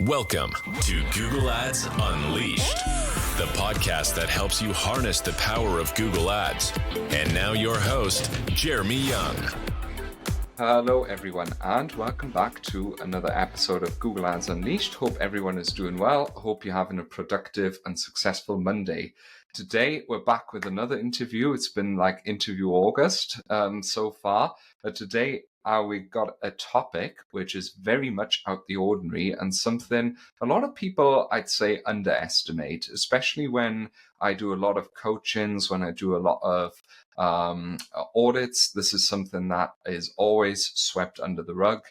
Welcome to Google Ads Unleashed, the podcast that helps you harness the power of Google Ads. And now your host, Jeremy Young. Hello everyone, and welcome back to another episode of Google Ads Unleashed. Hope everyone is doing well. Hope you're having a productive and successful Monday. Today we're back with another interview. It's been like interview August so far, but today we got a topic which is very much out the ordinary and something a lot of people, I'd say, underestimate, especially when I do a lot of coachings, when I do a lot of audits. This is something that is always swept under the rug.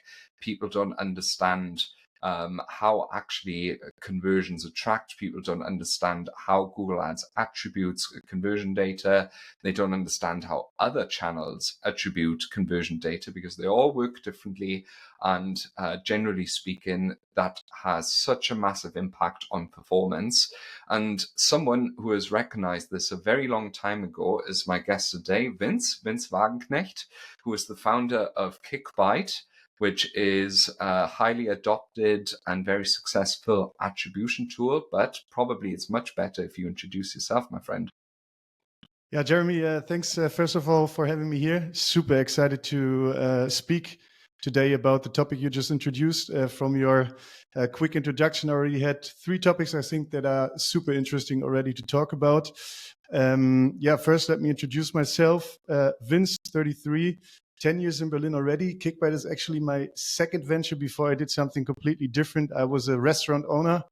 People don't understand how actually conversions are tracked. People don't understand how Google Ads attributes conversion data. They don't understand how other channels attribute conversion data because they all work differently. And generally speaking, that has such a massive impact on performance. And someone who has recognized this a very long time ago is my guest today, Vince Wagenknecht, who is the founder of Kickbite, which is a highly adopted and very successful attribution tool, but probably it's much better if you introduce yourself, my friend. Yeah, Jeremy, thanks first of all for having me here. Super excited to speak today about the topic you just introduced. From your quick introduction, I already had 3 topics I think that are super interesting already to talk about. First let me introduce myself. Vince, 33. 10 years in Berlin already. Kickbite is actually my second venture before I did something completely different. I was a restaurant owner.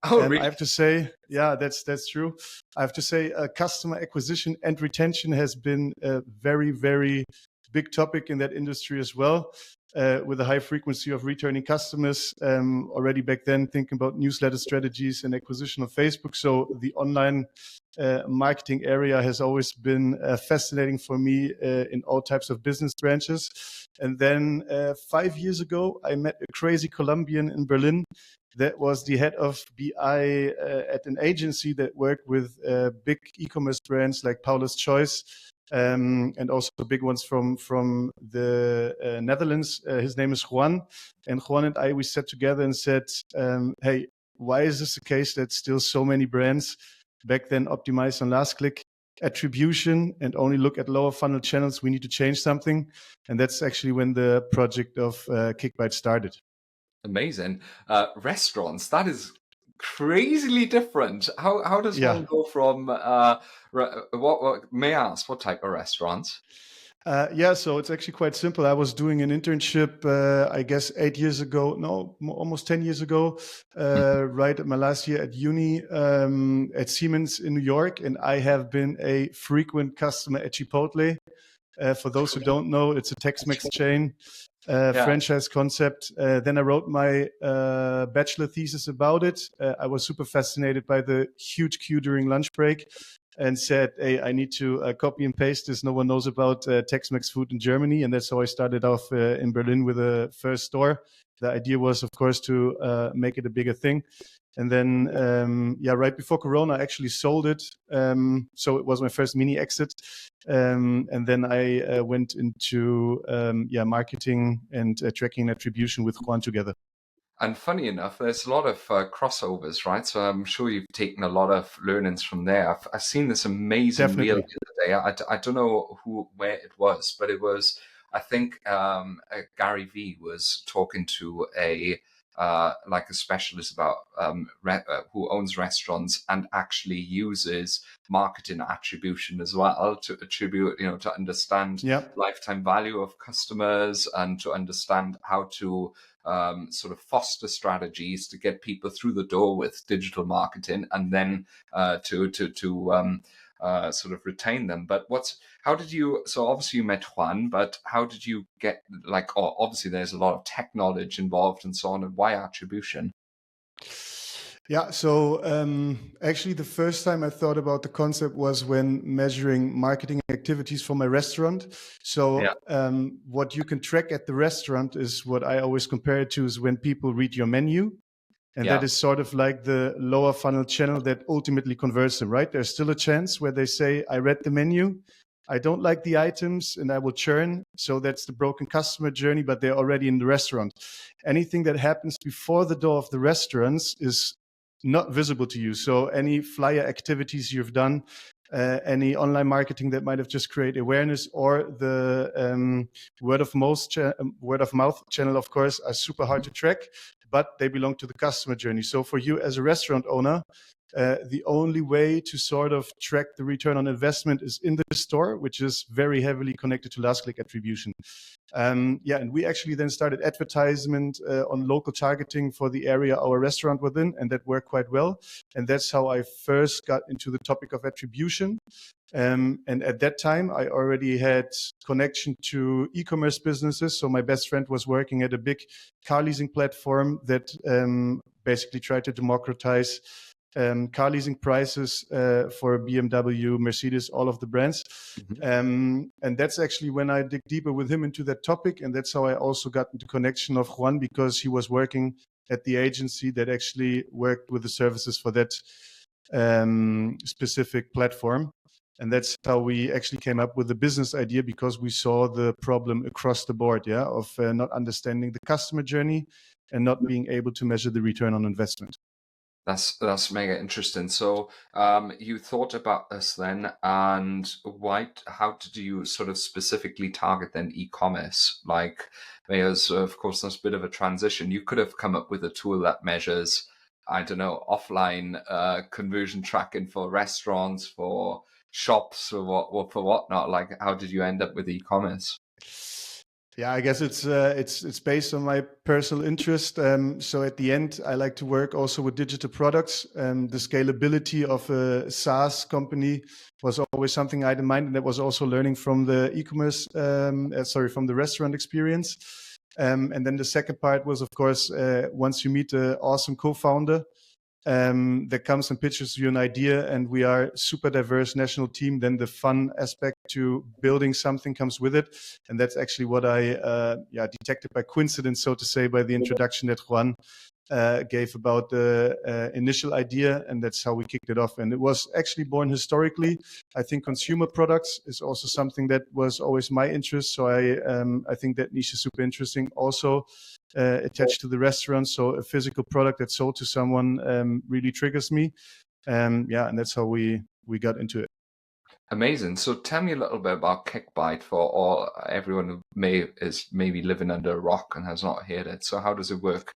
Oh, really? I have to say, yeah, that's true. I have to say customer acquisition and retention has been a very, very big topic in that industry as well, with a high frequency of returning customers. Already back then thinking about newsletter strategies and acquisition of Facebook. So the online marketing area has always been fascinating for me in all types of business branches. And then 5 years ago, I met a crazy Colombian in Berlin that was the head of BI at an agency that worked with big e-commerce brands like Paula's Choice, and also big ones from the Netherlands. His name is Juan. And Juan and I, we sat together and said, hey, why is this the case that still so many brands back then optimize on last click attribution and only look at lower funnel channels? We need to change something. And that's actually when the project of Kickbite started. Amazing. Restaurants, that is crazily different. How does one go from, what may I ask, what type of restaurants? So it's actually quite simple. I was doing an internship, I guess 8 years ago, almost 10 years ago, right at my last year at uni at Siemens in New York. And I have been a frequent customer at Chipotle. For those who don't know, it's a Tex-Mex chain, franchise concept. Then I wrote my bachelor thesis about it. I was super fascinated by the huge queue during lunch break, and said, hey, I need to copy and paste this. No one knows about Tex-Mex food in Germany. And that's how I started off in Berlin with a first store. The idea was, of course, to make it a bigger thing. And then, right before Corona, I actually sold it. So it was my first mini exit. And then I went into marketing and tracking and attribution with Juan together. And funny enough, there's a lot of crossovers, right? So I'm sure you've taken a lot of learnings from there. I've seen this amazing reel the other day. I don't know where it was, but it was, I think Gary Vee was talking to a specialist about who owns restaurants and actually uses marketing attribution as well to attribute, to understand lifetime value of customers and to understand how to sort of foster strategies to get people through the door with digital marketing and then to sort of retain them. But how did you, so obviously you met Juan, but how did you get, obviously there's a lot of tech knowledge involved and so on, and why attribution? Yeah, so actually the first time I thought about the concept was when measuring marketing activities for my restaurant. So what you can track at the restaurant is what I always compare it to is when people read your menu. And that is sort of like the lower funnel channel that ultimately converts them, right? There's still a chance where they say, I read the menu, I don't like the items and I will churn. So that's the broken customer journey, but they're already in the restaurant. Anything that happens before the door of the restaurants is not visible to you. So any flyer activities you've done, any online marketing that might have just created awareness, or the word of mouth channel, of course, are super hard to track, but they belong to the customer journey. So for you as a restaurant owner, the only way to sort of track the return on investment is in the store, which is very heavily connected to last click attribution. And we actually then started advertisement on local targeting for the area our restaurant was in, and that worked quite well. And that's how I first got into the topic of attribution. And at that time, I already had connection to e-commerce businesses. So my best friend was working at a big car leasing platform that basically tried to democratize car leasing prices for BMW, Mercedes, all of the brands. And that's actually when I dig deeper with him into that topic. And that's how I also got into connection of Juan, because he was working at the agency that actually worked with the services for that specific platform. And that's how we actually came up with the business idea, because we saw the problem across the board, of not understanding the customer journey and not being able to measure the return on investment. That's mega interesting. So you thought about this then, and how did you sort of specifically target then e-commerce? Like, because of course there's a bit of a transition. You could have come up with a tool that measures, I don't know, offline conversion tracking for restaurants, for shops, or for whatnot. Like, how did you end up with e-commerce? Yeah, I guess it's based on my personal interest. So at the end, I like to work also with digital products. The scalability of a SaaS company was always something I had in mind, and that was also learning from the e-commerce, from the restaurant experience. And then the second part was, of course, once you meet an awesome co-founder that comes and pitches you an idea, and we are super diverse national team, then the fun aspect to building something comes with it. And that's actually what I detected by coincidence, so to say, by the introduction that Juan gave about the initial idea, and that's how we kicked it off. And it was actually born historically. I think consumer products is also something that was always my interest. So I think that niche is super interesting. Also attached to the restaurant, so a physical product that's sold to someone really triggers me. And that's how we got into it. Amazing. So tell me a little bit about Kickbite for everyone who is maybe living under a rock and has not heard it. So how does it work?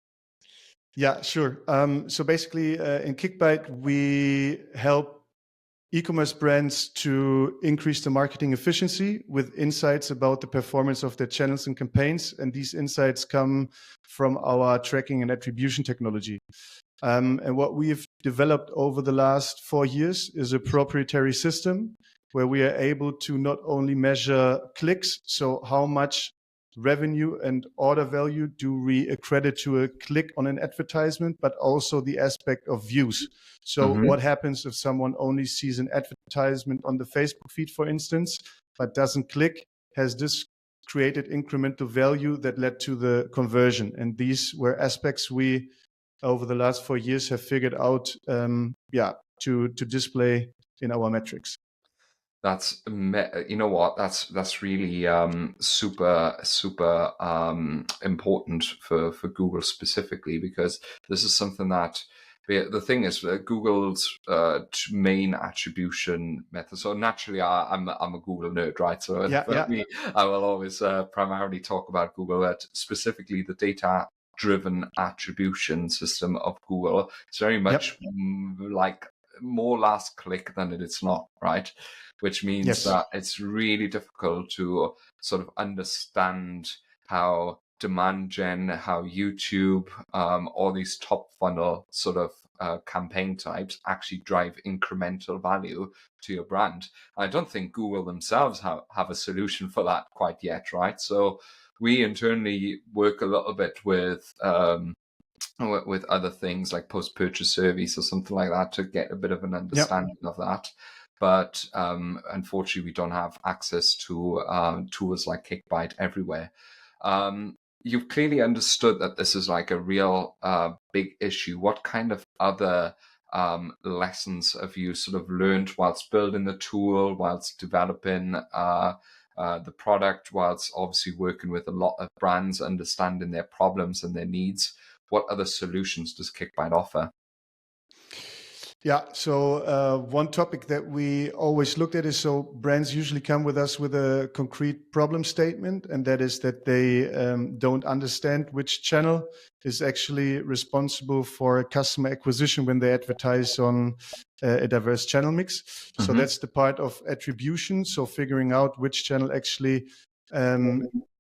Yeah, sure. So basically, in Kickbite, we help e-commerce brands to increase the marketing efficiency with insights about the performance of their channels and campaigns. And these insights come from our tracking and attribution technology. And what we've developed over the last 4 years is a proprietary system where we are able to not only measure clicks, so how much revenue and order value do we accredit to a click on an advertisement, but also the aspect of views. So what happens if someone only sees an advertisement on the Facebook feed, for instance, but doesn't click? Has this created incremental value that led to the conversion? And these were aspects we, over the last 4 years, have figured out to display in our metrics. That's, you know what, that's really super important for Google specifically, because this is something that the thing is Google's main attribution method. So naturally, I'm a Google nerd, right? So for me, I will always primarily talk about Google, but specifically the data-driven attribution system of Google. It's very much like more last click than it is not, right? Which means that it's really difficult to sort of understand how demand gen, how YouTube, all these top funnel sort of campaign types actually drive incremental value to your brand. I don't think Google themselves have a solution for that quite yet, right? So we internally work a little bit with other things like post-purchase service or something like that to get a bit of an understanding of that. But unfortunately, we don't have access to tools like Kickbite everywhere. You've clearly understood that this is like a real big issue. What kind of other lessons have you sort of learned whilst building the tool, whilst developing the product, whilst obviously working with a lot of brands, understanding their problems and their needs? What other solutions does Kickbite offer? Yeah, so one topic that we always looked at is, so brands usually come with us with a concrete problem statement, and that is that they don't understand which channel is actually responsible for customer acquisition when they advertise on a diverse channel mix. Mm-hmm. So that's the part of attribution, so figuring out which channel actually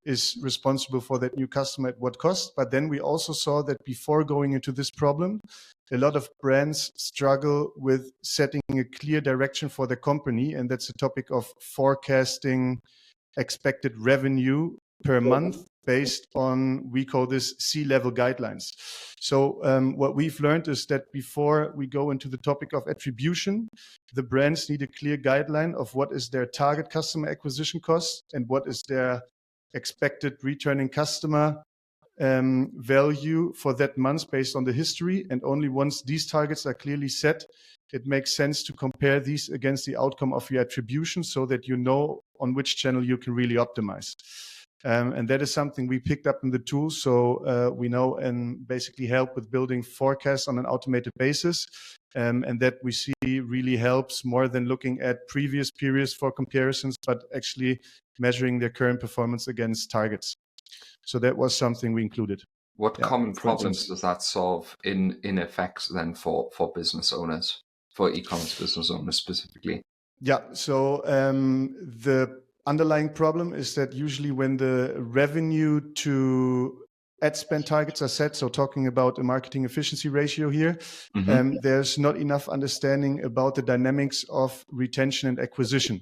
is responsible for that new customer at what cost. But then we also saw that before going into this problem, a lot of brands struggle with setting a clear direction for the company, and that's the topic of forecasting expected revenue per month based on, we call this C-level guidelines. So what we've learned is that before we go into the topic of attribution, the brands need a clear guideline of what is their target customer acquisition cost and what is their expected returning customer value for that month based on the history. And only once these targets are clearly set, it makes sense to compare these against the outcome of your attribution so that you know on which channel you can really optimize. And that is something we picked up in the tool. So we know and basically help with building forecasts on an automated basis. And that we see really helps more than looking at previous periods for comparisons, but actually measuring their current performance against targets. So that was something we included. What common problems does that solve in effect then for business owners, for e-commerce business owners specifically? Yeah, so the underlying problem is that usually when the revenue to ad spend targets are set, so talking about a marketing efficiency ratio here, there's not enough understanding about the dynamics of retention and acquisition.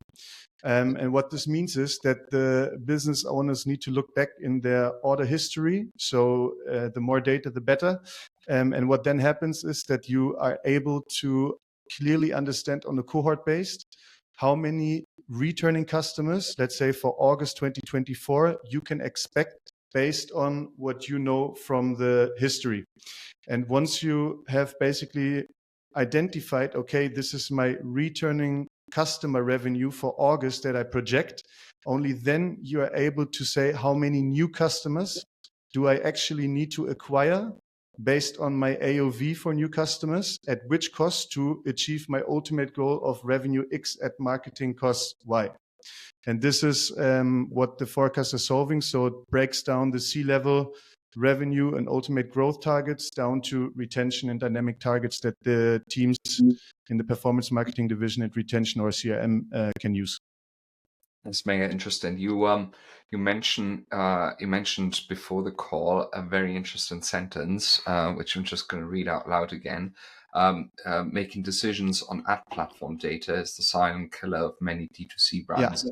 And what this means is that the business owners need to look back in their order history. So the more data, the better. And what then happens is that you are able to clearly understand on a cohort based how many returning customers, let's say for August 2024, you can expect based on what you know from the history. And once you have basically identified, okay, this is my returning customer revenue for August that I project, only then you are able to say how many new customers do I actually need to acquire based on my AOV for new customers, at which cost to achieve my ultimate goal of revenue X at marketing cost Y. And this is what the forecasts are solving. So it breaks down the C-level revenue and ultimate growth targets down to retention and dynamic targets that the teams in the performance marketing division at retention or CRM can use. That's mega interesting. You mentioned before the call a very interesting sentence, which I'm just going to read out loud again. Making decisions on ad platform data is the silent killer of many D2C brands.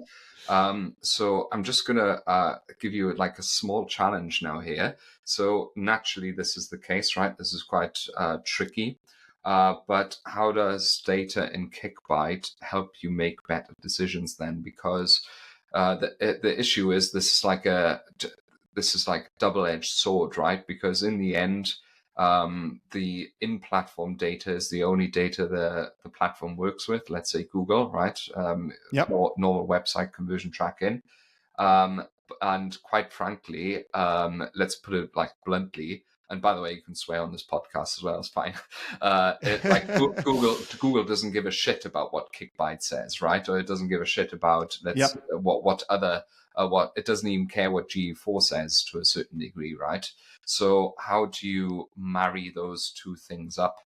Yeah. So I'm just going to give you like a small challenge now here. So naturally, this is the case, right? This is quite tricky. But how does data in Kickbite help you make better decisions then? Because the issue is this is like a double-edged sword, right? Because in the end, the in-platform data is the only data the platform works with. Let's say Google, right? Normal website conversion tracking. And quite frankly, let's put it like bluntly. And by the way, you can swear on this podcast as well. It's fine. Google doesn't give a shit about what Kickbite says, right? Or it doesn't give a shit about what it doesn't even care what GE4 says to a certain degree, right? So how do you marry those two things up?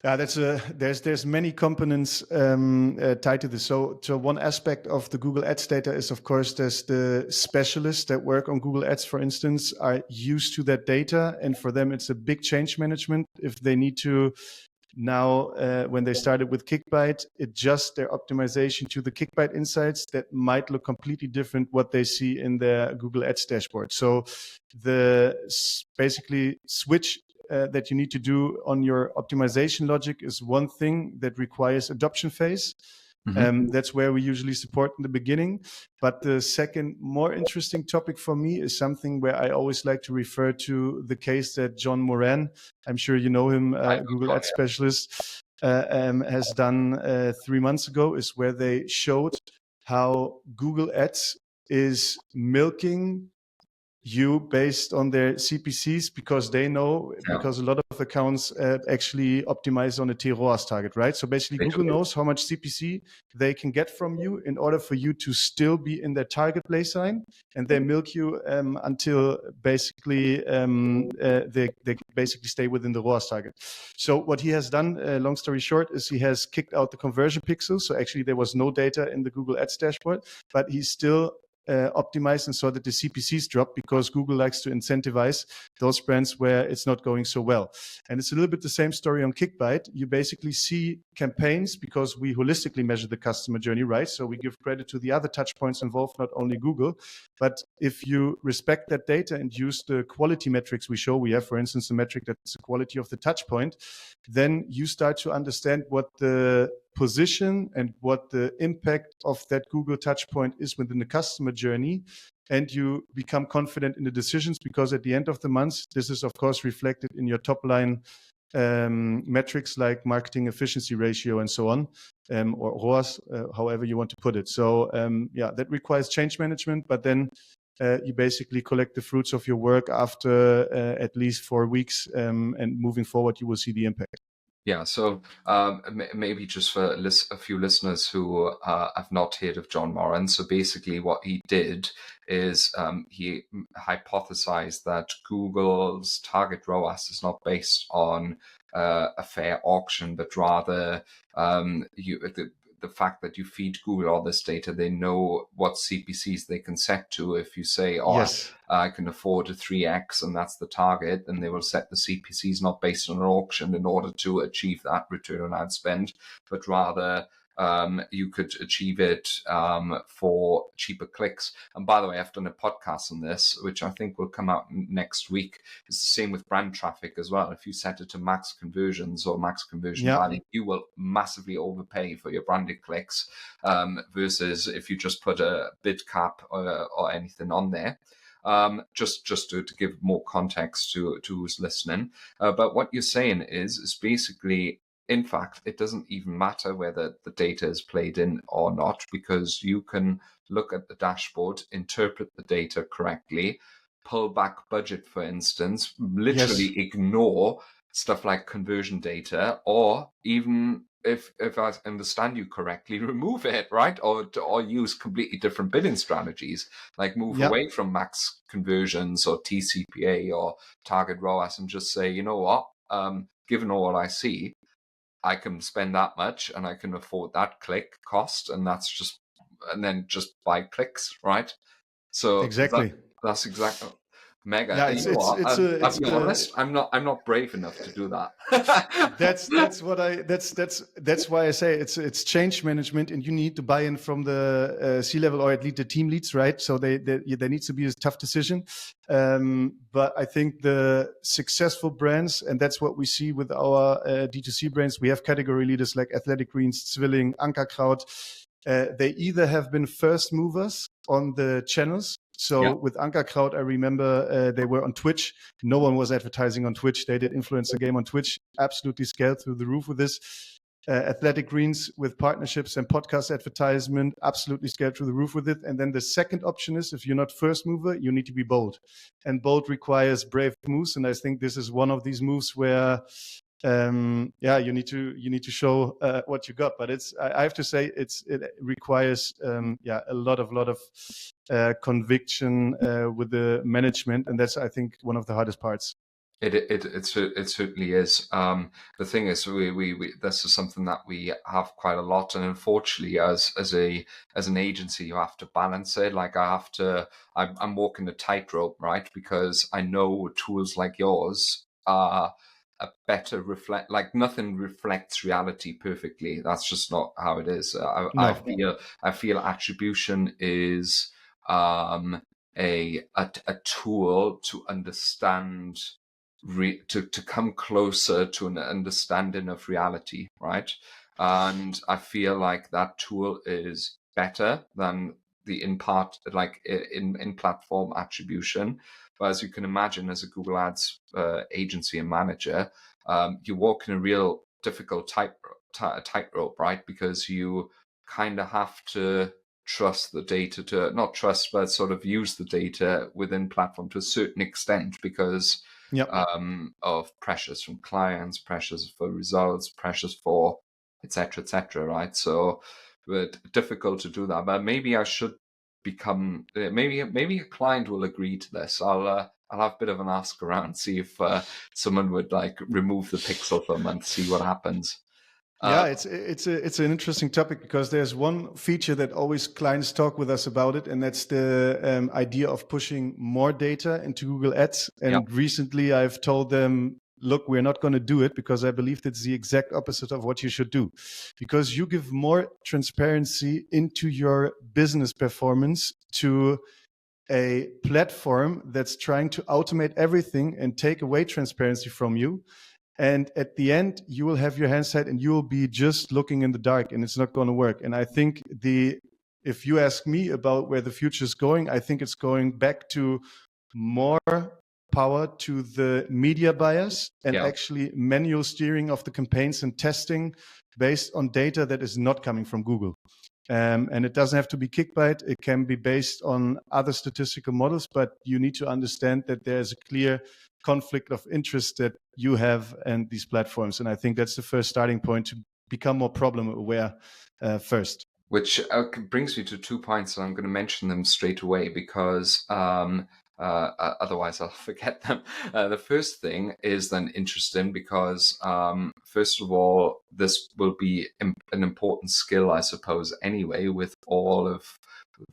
Yeah, there's many components tied to this. So one aspect of the Google Ads data is, of course, there's the specialists that work on Google Ads, for instance, are used to that data, and for them it's a big change management if they need to now, when they started with Kickbite, adjust their optimization to the Kickbite insights that might look completely different what they see in their Google Ads dashboard. So the basically switch that you need to do on your optimization logic is one thing that requires adoption phase. That's where we usually support in the beginning. But the second, more interesting topic for me is something where I always like to refer to the case that John Moran, I'm sure you know him, Google Ads specialist, has done 3 months ago, is where they showed how Google Ads is milking you based on their CPCs, because they know, because a lot of accounts actually optimize on a TROAS target, right? So basically Google knows how much CPC they can get from you in order for you to still be in their target baseline, and they milk you until basically they basically stay within the ROAS target. So what he has done, long story short, is he has kicked out the conversion pixels. So actually there was no data in the Google Ads dashboard, but he still optimized and saw that the CPCs drop, because Google likes to incentivize those brands where it's not going so well. And it's a little bit the same story on Kickbite. You basically see campaigns, because we holistically measure the customer journey, right? So we give credit to the other touch points involved, not only Google. But if you respect that data and use the quality metrics we show, we have, for instance, a metric that's the quality of the touch point, then you start to understand what the position and what the impact of that Google touch point is within the customer journey. And you become confident in the decisions, because at the end of the month, this is of course reflected in your top line metrics like marketing efficiency ratio and so on, or ROAS, however you want to put it. So that requires change management, but then you basically collect the fruits of your work after at least 4 weeks, and moving forward, you will see the impact. Yeah, so maybe just for a few listeners who have not heard of John Moran. So basically what he did is he hypothesized that Google's target ROAS is not based on a fair auction, but rather the fact that you feed Google all this data, they know what CPCs they can set to. If you say, yes, I can afford a 3x and that's the target, then they will set the CPCs not based on an auction in order to achieve that return on ad spend, but rather you could achieve it for cheaper clicks. And by the way, I've done a podcast on this, which I think will come out next week. It's the same with brand traffic as well. If you set it to max conversions or max conversion value, you will massively overpay for your branded clicks versus if you just put a bid cap or anything on there. Just to give more context to who's listening. But what you're saying is basically, in fact, it doesn't even matter whether the data is played in or not, because you can look at the dashboard, interpret the data correctly, pull back budget, for instance, literally ignore stuff like conversion data, or even if I understand you correctly, remove it, right? Or use completely different bidding strategies, like move away from max conversions or TCPA or target ROAS, and just say, you know what, given all I see, I can spend that much and I can afford that click cost, and then just buy clicks, right? So exactly. That's exactly mega. Yeah, I'll be honest, I'm not brave enough to do that. That's why I say it's change management, and you need to buy in from the C-level, or at least the team leads, right? So there needs to be a tough decision. But I think the successful brands, and that's what we see with our D2C brands, we have category leaders like Athletic Greens, Zwilling, Ankerkraut. They either have been first movers on the channels. So with Ankerkraut, I remember they were on Twitch. No one was advertising on Twitch. They did influencer game on Twitch, absolutely scaled through the roof with this. Athletic Greens with partnerships and podcast advertisement, absolutely scaled through the roof with it. And then the second option is, if you're not first mover, you need to be bold. And bold requires brave moves. And I think this is one of these moves where you need to show what you got. But I have to say it requires a lot of conviction with the management, and that's, I think, one of the hardest parts. It certainly is. The thing is, we this is something that we have quite a lot, and unfortunately, as an agency, you have to balance it. Like I'm walking a tightrope, right? Because I know tools like yours are a better like nothing reflects reality perfectly. That's just not how it is. I feel attribution is a tool to understand. To come closer to an understanding of reality, right? And I feel like that tool is better than the in platform attribution. But as you can imagine, as a Google Ads agency and manager, you walk in a real difficult tightrope, right? Because you kind of have to trust the data to not trust, but sort of use the data within platform to a certain extent because Yep. of pressures from clients, pressures for results, pressures for etc., right? So, but difficult to do that. But maybe I should become. Maybe a client will agree to this. I'll have a bit of an ask around, see if someone would like remove the pixel for a month, see what happens. Yeah, it's an interesting topic because there's one feature that always clients talk with us about it, and that's the idea of pushing more data into Google Ads. And recently, I've told them, look, we're not going to do it because I believe that's the exact opposite of what you should do, because you give more transparency into your business performance to a platform that's trying to automate everything and take away transparency from you. And at the end, you will have your hands tied and you will be just looking in the dark, and it's not going to work. And I think if you ask me about where the future is going, I think it's going back to more power to the media buyers and actually manual steering of the campaigns and testing based on data that is not coming from Google. And it doesn't have to be Kickbite. It can be based on other statistical models, but you need to understand that there's a clear conflict of interest that you have and these platforms. And I think that's the first starting point to become more problem aware first. Which brings me to 2 points, and I'm going to mention them straight away because otherwise I'll forget them. The first thing is then interesting because, first of all, this will be an important skill, I suppose, anyway, with all of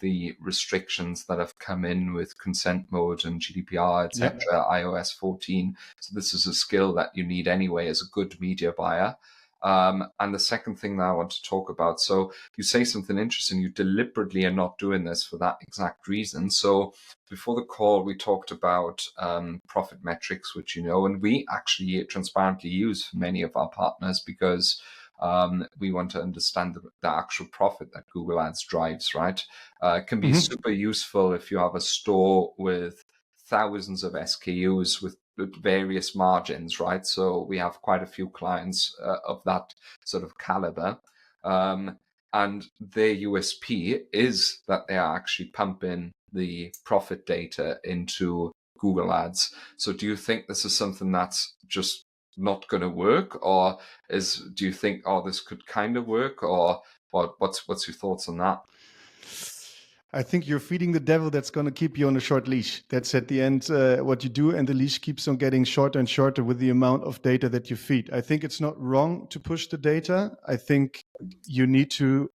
the restrictions that have come in with consent mode and GDPR, etc., iOS 14. So this is a skill that you need anyway as a good media buyer. And the second thing that I want to talk about, so you say something interesting, you deliberately are not doing this for that exact reason. So before the call, we talked about profit metrics, which and we actually transparently use for many of our partners because we want to understand the actual profit that Google Ads drives, right? It can be super useful if you have a store with thousands of SKUs with various margins, right? So we have quite a few clients of that sort of caliber. And their USP is that they are actually pumping the profit data into Google Ads. So do you think this is something that's just not going to work, or do you think, this could kind of work, or what's your thoughts on that? I think you're feeding the devil that's going to keep you on a short leash. That's at the end what you do, and the leash keeps on getting shorter and shorter with the amount of data that you feed. I think it's not wrong to push the data. I think you need to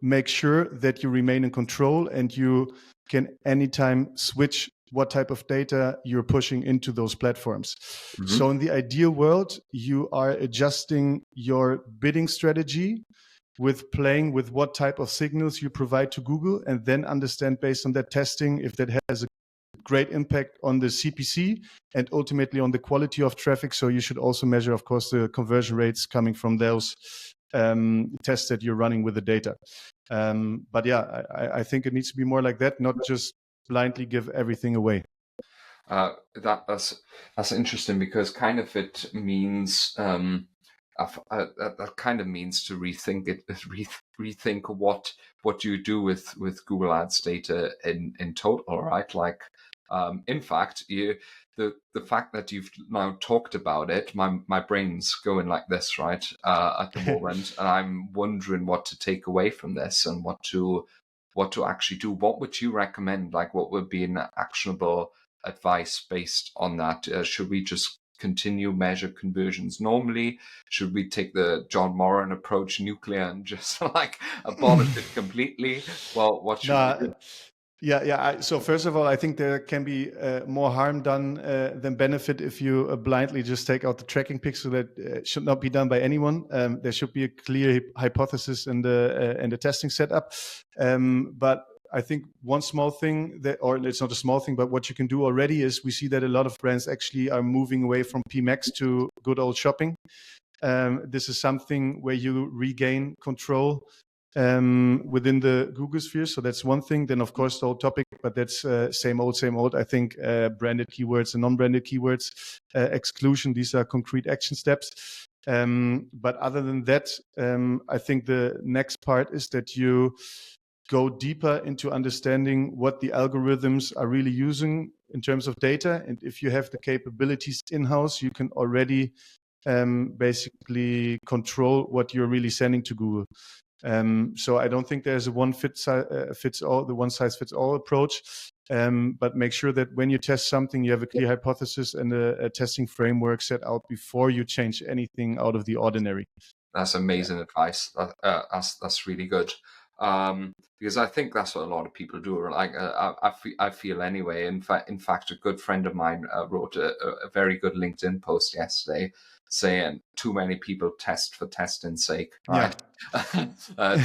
make sure that you remain in control and you can anytime switch what type of data you're pushing into those platforms. So in the ideal world, you are adjusting your bidding strategy with playing with what type of signals you provide to Google, and then understand based on that testing if that has a great impact on the CPC and ultimately on the quality of traffic. So you should also measure, of course, the conversion rates coming from those tests that you're running with the data. But yeah, I think it needs to be more like that, not just blindly give everything away. That's interesting because kind of it means that kind of means to rethink what you do with Google Ads data in total, right? Like, in fact, the fact that you've now talked about it, my brain's going like this, right, at the moment, and I'm wondering what to take away from this and what to actually do. What would you recommend? Like, what would be an actionable advice based on that? Should we just continue measure conversions normally? Should we take the John Moran approach, nuclear, and just like abolish it completely? Well, what should we do? Yeah. So first of all, I think there can be more harm done than benefit if you blindly just take out the tracking pixel. That should not be done by anyone. There should be a clear hypothesis in the testing setup. But I think one small thing or it's not a small thing, but what you can do already is we see that a lot of brands actually are moving away from PMax to good old shopping. This is something where you regain control within the Google sphere. So that's one thing. Then, of course, the whole topic, but that's same old. I think branded keywords and non-branded keywords, exclusion, these are concrete action steps. But other than that, I think the next part is that you go deeper into understanding what the algorithms are really using in terms of data. And if you have the capabilities in-house, you can already basically control what you're really sending to Google. So I don't think there's a one size fits all approach, but make sure that when you test something, you have a clear hypothesis and a testing framework set out before you change anything out of the ordinary. That's amazing advice. That's really good. Because I think that's what a lot of people do. Like I feel anyway. In fact, a good friend of mine wrote a very good LinkedIn post yesterday saying too many people test for testing's sake, right? Yeah.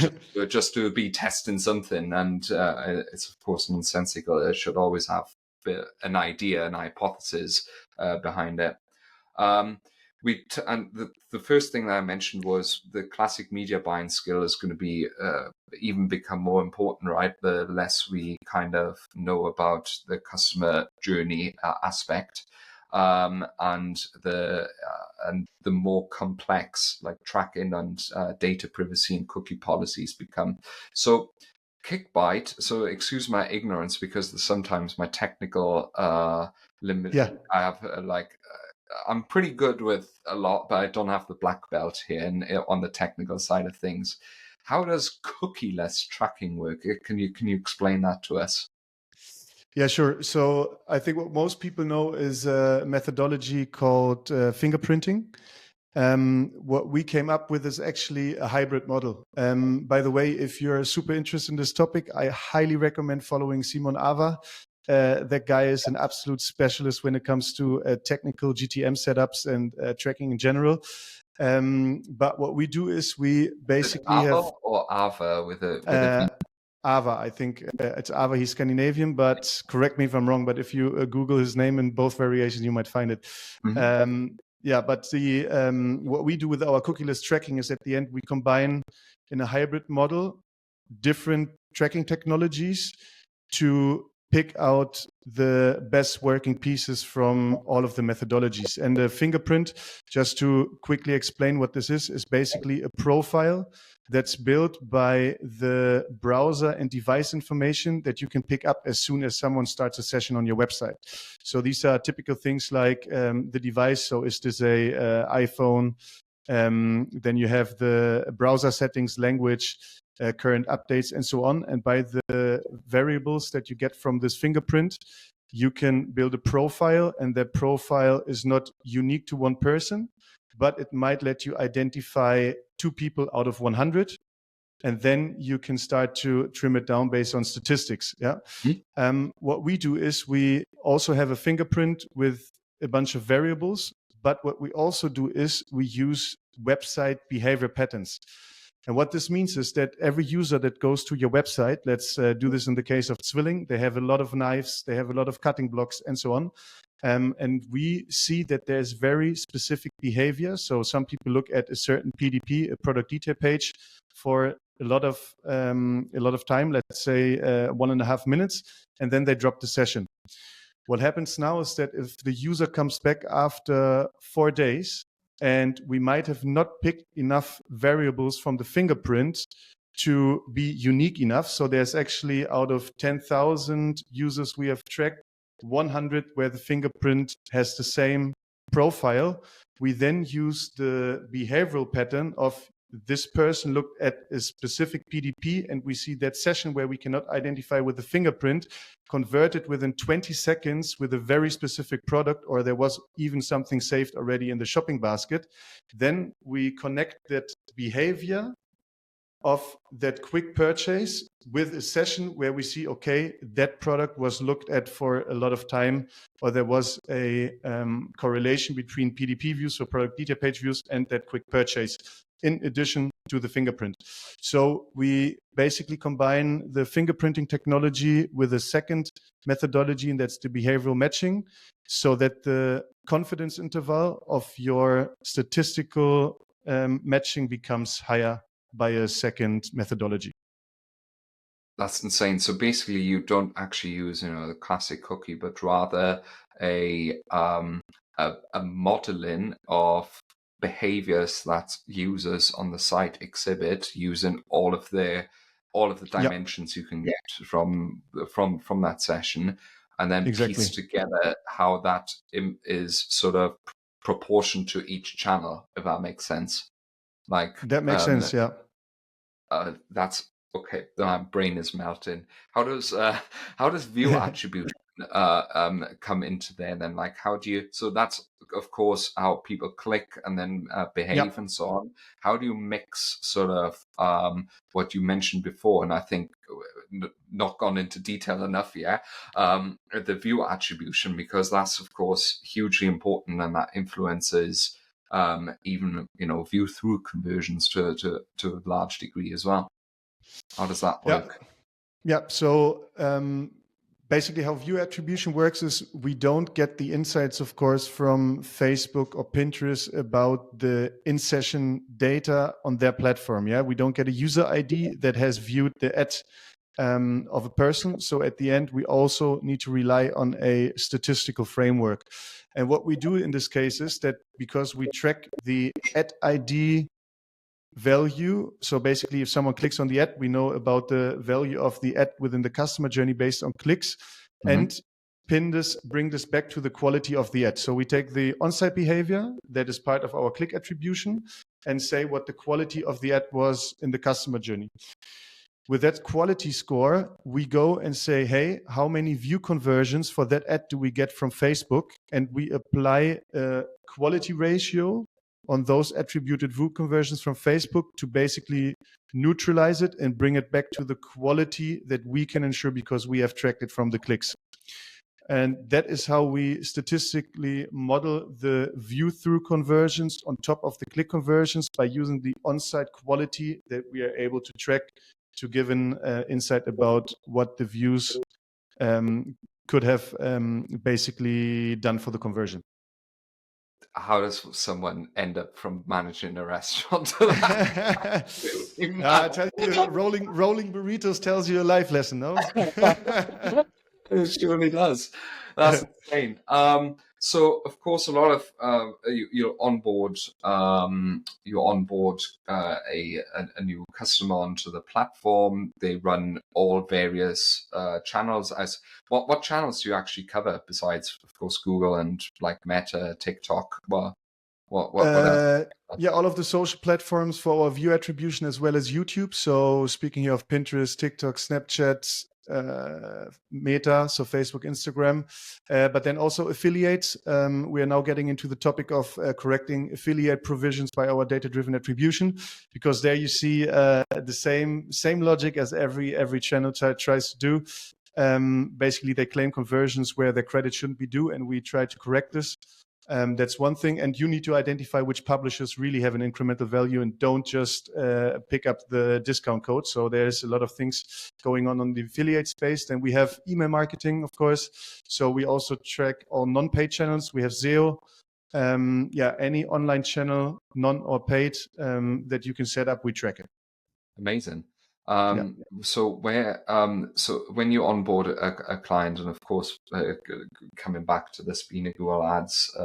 just to be testing something, and it's of course nonsensical. It should always have an idea, an hypothesis behind it. And the first thing that I mentioned was the classic media buying skill is going to be even become more important, right? The less we kind of know about the customer journey aspect, and the more complex, like tracking and data privacy and cookie policies become. So Kickbite, so excuse my ignorance because sometimes my technical limit, I have I'm pretty good with a lot, but I don't have the black belt here on the technical side of things. How does cookieless tracking work? Can you explain that to us? Yeah, sure. So I think what most people know is a methodology called fingerprinting. What we came up with is actually a hybrid model. By the way, if you're super interested in this topic, I highly recommend following Simon Ava. That guy is an absolute specialist when it comes to technical GTM setups and tracking in general. But what we do is we basically have Ava with a Ava, I think it's Ava. He's Scandinavian, but correct me if I'm wrong. But if you Google his name in both variations, you might find it. Mm-hmm. But the what we do with our cookieless tracking is at the end we combine in a hybrid model different tracking technologies to pick out the best working pieces from all of the methodologies. And the fingerprint, just to quickly explain what this is basically a profile that's built by the browser and device information that you can pick up as soon as someone starts a session on your website. So these are typical things like the device. So is this a iPhone? Then you have the browser settings, language, current updates, and so on. And by the variables that you get from this fingerprint, you can build a profile, and that profile is not unique to one person, but it might let you identify 2 people out of 100. And then you can start to trim it down based on statistics. Yeah. Mm-hmm. What we do is we also have a fingerprint with a bunch of variables, but what we also do is we use website behavior patterns. And what this means is that every user that goes to your website, let's do this in the case of Zwilling, they have a lot of knives, they have a lot of cutting blocks and so on. And we see that there's very specific behavior. So some people look at a certain PDP, a product detail page, for a lot of time, let's say 1.5 minutes, and then they drop the session. What happens now is that if the user comes back after 4 days, and we might have not picked enough variables from the fingerprint to be unique enough. So there's actually, out of 10,000 users we have tracked, 100 where the fingerprint has the same profile. We then use the behavioral pattern of this person looked at a specific PDP, and we see that session where we cannot identify with the fingerprint converted within 20 seconds with a very specific product, or there was even something saved already in the shopping basket. Then we connect that behavior of that quick purchase with a session where we see, okay, that product was looked at for a lot of time, or there was a correlation between PDP views, so product detail page views, and that quick purchase, in addition to the fingerprint. So we basically combine the fingerprinting technology with a second methodology, and that's the behavioral matching, so that the confidence interval of your statistical matching becomes higher by a second methodology. That's insane. So basically, you don't actually use, the classic cookie, but rather a modeling of behaviors that users on the site exhibit using all of the dimensions you can get from that session, and then piece together how that is sort of proportion to each channel, if that makes sense. Like that makes sense. Yeah. That's okay. My brain is melting. How does view attribution come into there then? Like, how do you? So that's of course how people click and then behave and so on. How do you mix sort of what you mentioned before? And I think not gone into detail enough yet. The view attribution, because that's of course hugely important, and that influences even view through conversions to a large degree as well. How does that work? So basically how view attribution works is we don't get the insights, of course, from Facebook or Pinterest about the in-session data on their platform. We don't get a user ID that has viewed the ad of a person. So at the end, we also need to rely on a statistical framework. And what we do in this case is that because we track the ad ID value, so basically if someone clicks on the ad, we know about the value of the ad within the customer journey based on clicks, and bring this back to the quality of the ad. So we take the on-site behavior that is part of our click attribution and say what the quality of the ad was in the customer journey. With that quality score, we go and say, hey, how many view conversions for that ad do we get from Facebook? And we apply a quality ratio on those attributed view conversions from Facebook to basically neutralize it and bring it back to the quality that we can ensure because we have tracked it from the clicks. And that is how we statistically model the view through conversions on top of the click conversions by using the on-site quality that we are able to track to give an insight about what the views could have basically done for the conversion. How does someone end up from managing a restaurant to that? I tell you, rolling burritos tells you a life lesson, no? It surely does. That's insane. So of course, a lot of you onboard a new customer onto the platform. They run all various channels. As what channels do you actually cover besides, of course, Google and like Meta, TikTok? What else? All of the social platforms for our view attribution as well as YouTube. So speaking here of Pinterest, TikTok, Snapchat, Meta, so Facebook, Instagram, but then also affiliates. We are now getting into the topic of correcting affiliate provisions by our data-driven attribution, because there you see the same logic as every channel tries to do. Basically, they claim conversions where their credit shouldn't be due, and we try to correct this. That's one thing. And you need to identify which publishers really have an incremental value and don't just pick up the discount code. So there's a lot of things going on the affiliate space. Then we have email marketing, of course. So we also track all non-paid channels. We have SEO. Any online channel, non or paid, that you can set up, we track it. Amazing. So when you onboard a client, and of course, coming back to this being a Google Ads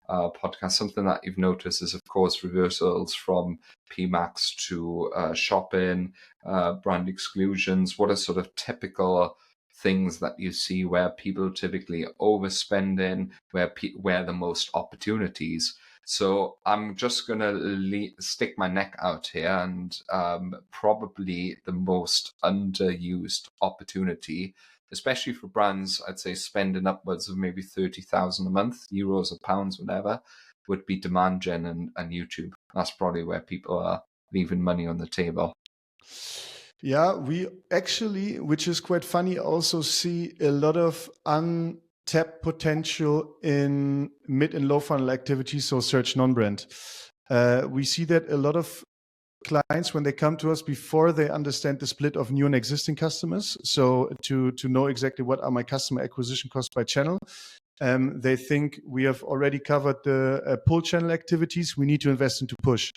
podcast, something that you've noticed is, of course, reversals from PMAX to shopping, brand exclusions. What are sort of typical things that you see where people typically overspending, where the most opportunities? So I'm just going to stick my neck out here, and probably the most underused opportunity, especially for brands, I'd say spending upwards of maybe 30,000 a month, euros or pounds, whatever, would be demand gen and YouTube. That's probably where people are leaving money on the table. Yeah, we actually, which is quite funny, also see a lot of untapped potential in mid and low funnel activities, so search non-brand. We see that a lot of clients, when they come to us, before they understand the split of new and existing customers, so to know exactly what are my customer acquisition costs by channel, They think we have already covered the pull channel activities. We need to invest into push.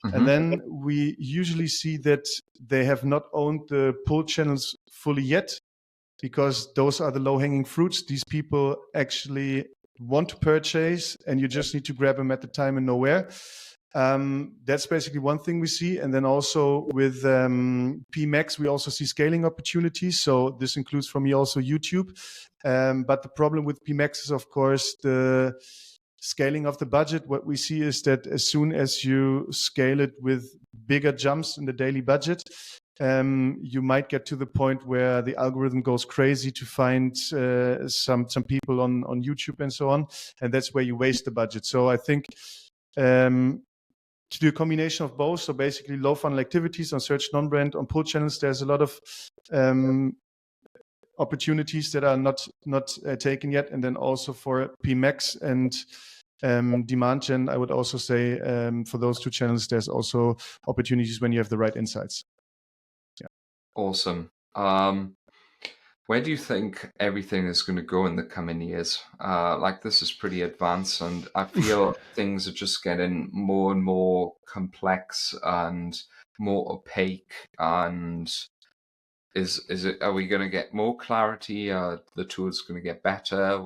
And then we usually see that they have not owned the pull channels fully yet, because those are the low-hanging fruits. These people actually want to purchase, and you just need to grab them at the time and nowhere. That's basically one thing we see. And then also with PMax, we also see scaling opportunities. So this includes for me also YouTube. But the problem with PMax is, of course, the scaling of the budget. What we see is that as soon as you scale it with bigger jumps in the daily budget, you might get to the point where the algorithm goes crazy to find some people on YouTube and so on. And that's where you waste the budget. So I think to do a combination of both, so basically low funnel activities on search non-brand, on pull channels, there's a lot of opportunities that are not taken yet. And then also for PMax and demand gen, I would also say for those two channels, there's also opportunities when you have the right insights. Yeah. Awesome. Where do you think everything is going to go in the coming years? Like, this is pretty advanced, and I feel things are just getting more and more complex and more opaque. And are we going to get more clarity? Are the tools going to get better?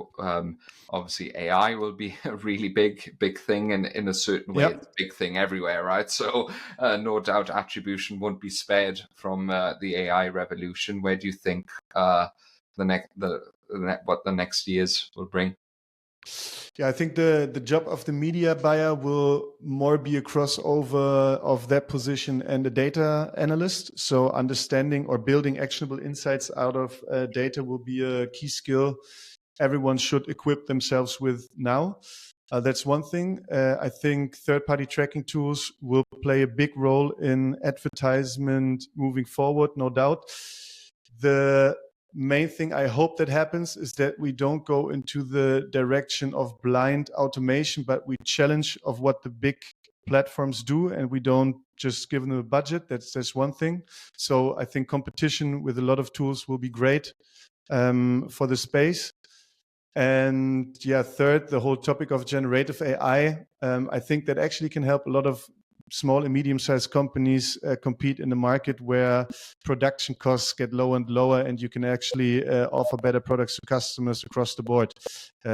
Obviously, AI will be a really big thing, and in a certain way, it's a big thing everywhere, right? So no doubt attribution won't be spared from the AI revolution. Where do you think what the next years will bring? Yeah, I think the job of the media buyer will more be a crossover of that position and a data analyst. So understanding or building actionable insights out of data will be a key skill everyone should equip themselves with now. That's one thing. I think third-party tracking tools will play a big role in advertisement moving forward, no doubt. The main thing I hope that happens is that we don't go into the direction of blind automation, but we challenge of what the big platforms do, and we don't just give them a budget. That's one thing. So I think competition with a lot of tools will be great for the space. And yeah, third, the whole topic of generative AI. I think that actually can help a lot of small and medium-sized companies compete in the market where production costs get lower and lower, and you can actually offer better products to customers across the board,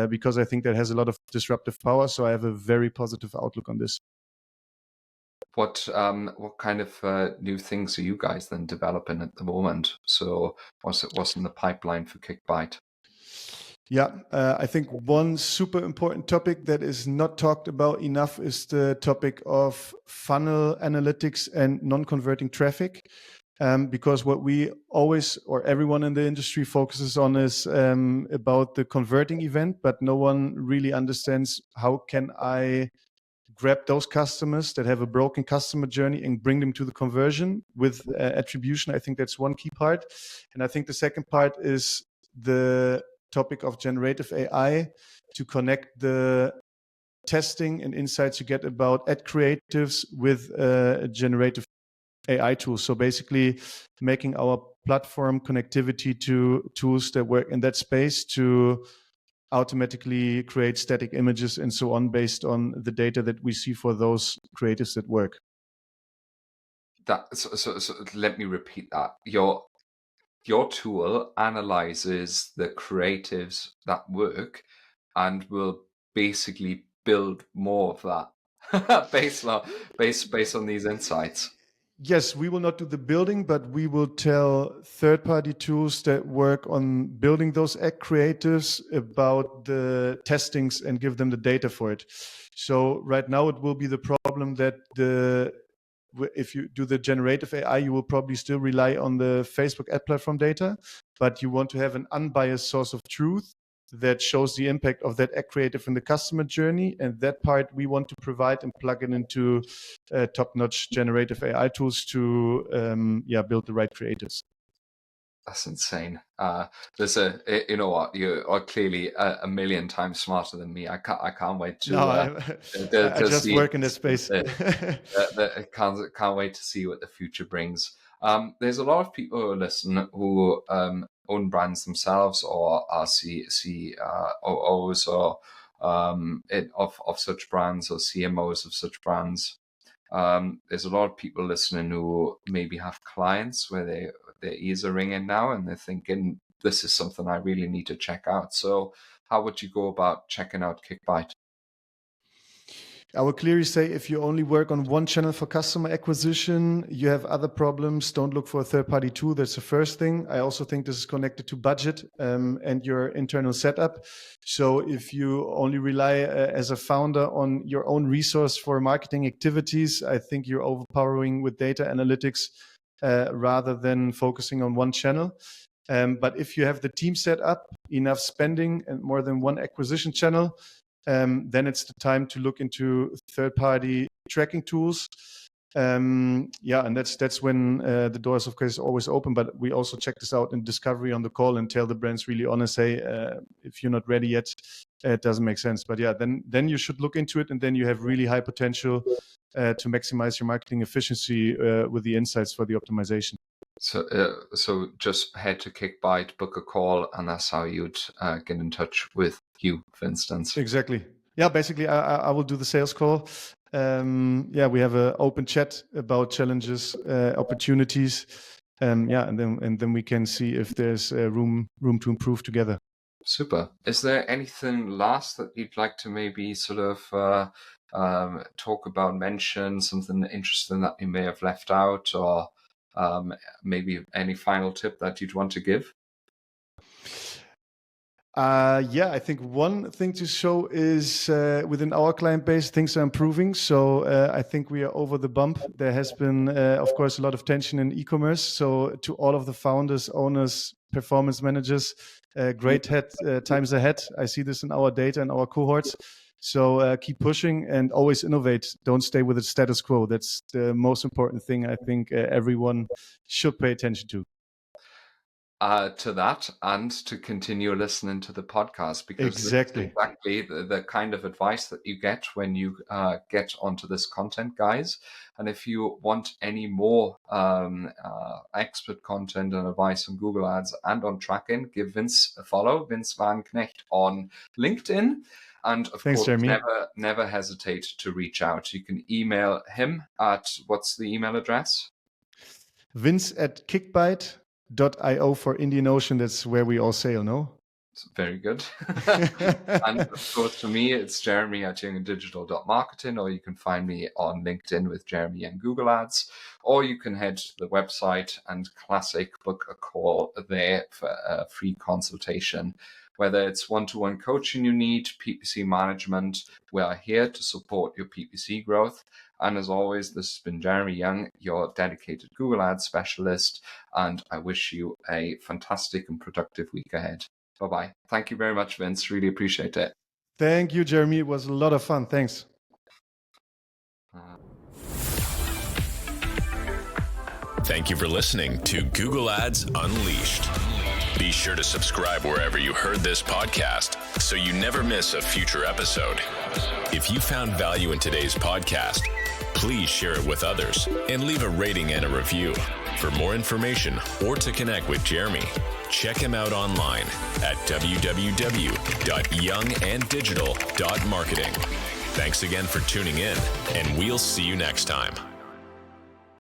because I think that has a lot of disruptive power. So I have a very positive outlook on this. What kind of new things are you guys then developing at the moment? So what's in the pipeline for Kickbite? Yeah, I think one super important topic that is not talked about enough is the topic of funnel analytics and non-converting traffic. Because what we always, or everyone in the industry, focuses on is about the converting event, but no one really understands how can I grab those customers that have a broken customer journey and bring them to the conversion with attribution. I think that's one key part. And I think the second part is the topic of generative AI to connect the testing and insights you get about ad creatives with a generative AI tools. So basically making our platform connectivity to tools that work in that space to automatically create static images and so on based on the data that we see for those creatives that work. So let me repeat that. Your tool analyzes the creatives that work and will basically build more of that based on these insights. Yes, we will not do the building, but we will tell third-party tools that work on building those ad creatives about the testings and give them the data for it. So right now it will be the problem that if you do the generative AI, you will probably still rely on the Facebook ad platform data, but you want to have an unbiased source of truth that shows the impact of that ad creative in the customer journey. And that part we want to provide and plug it into top-notch generative AI tools to build the right creatives. That's insane. You know what? You are clearly a million times smarter than me. I can't wait to. I just work in this space. Can't wait to see what the future brings. There's a lot of people who listen who own brands themselves or are COOs or of such brands or CMOs of such brands. There's a lot of people listening who maybe have clients where their ears are ringing now and they're thinking, this is something I really need to check out. So how would you go about checking out Kickbite? I would clearly say if you only work on one channel for customer acquisition, you have other problems. Don't look for a third-party tool. That's the first thing. I also think this is connected to budget and your internal setup. So if you only rely as a founder on your own resource for marketing activities, I think you're overpowering with data analytics rather than focusing on one channel. But if you have the team set up, enough spending, and more than one acquisition channel, then it's the time to look into third-party tracking tools. And that's when the doors, of course, always open. But we also check this out in discovery on the call and tell the brands really honest, hey, if you're not ready yet, it doesn't make sense. But yeah, then you should look into it, and then you have really high potential to maximize your marketing efficiency with the insights for the optimization. So just head to Kickbite, book a call, and that's how you'd get in touch with you, for instance. Exactly. Yeah, basically, I will do the sales call. We have an open chat about challenges, opportunities, and then we can see if there's room to improve together. Super. Is there anything last that you'd like to maybe sort of talk about, mention, something interesting that you may have left out, or maybe any final tip that you'd want to give? I think one thing to show is within our client base, things are improving. So I think we are over the bump. There has been, of course, a lot of tension in e-commerce. So to all of the founders, owners, performance managers, great times ahead. I see this in our data and our cohorts. So keep pushing and always innovate. Don't stay with the status quo. That's the most important thing I think everyone should pay attention to. To that, and to continue listening to the podcast, because exactly the kind of advice that you get when you get onto this content, guys. And if you want any more expert content and advice on Google Ads and on tracking, give Vince a follow, Vince Wagenknecht on LinkedIn. And of course, Jeremy. never hesitate to reach out. You can email him at, what's the email address? Vince@Kickbite.io for Indian Ocean. That's where we all sail, no? Very good. And of course, for me, it's jeremy@younganddigital.marketing, or you can find me on LinkedIn with Jeremy and Google Ads, or you can head to the website and book a call there for a free consultation. Whether it's one-to-one coaching you need, PPC management, we are here to support your PPC growth. And as always, this has been Jeremy Young, your dedicated Google Ads specialist, and I wish you a fantastic and productive week ahead. Bye-bye. Thank you very much, Vince. Really appreciate it. Thank you, Jeremy. It was a lot of fun. Thanks. Thank you for listening to Google Ads Unleashed. Be sure to subscribe wherever you heard this podcast so you never miss a future episode. If you found value in today's podcast, please share it with others and leave a rating and a review. For more information or to connect with Jeremy, check him out online at www.younganddigital.marketing. Thanks again for tuning in, and we'll see you next time.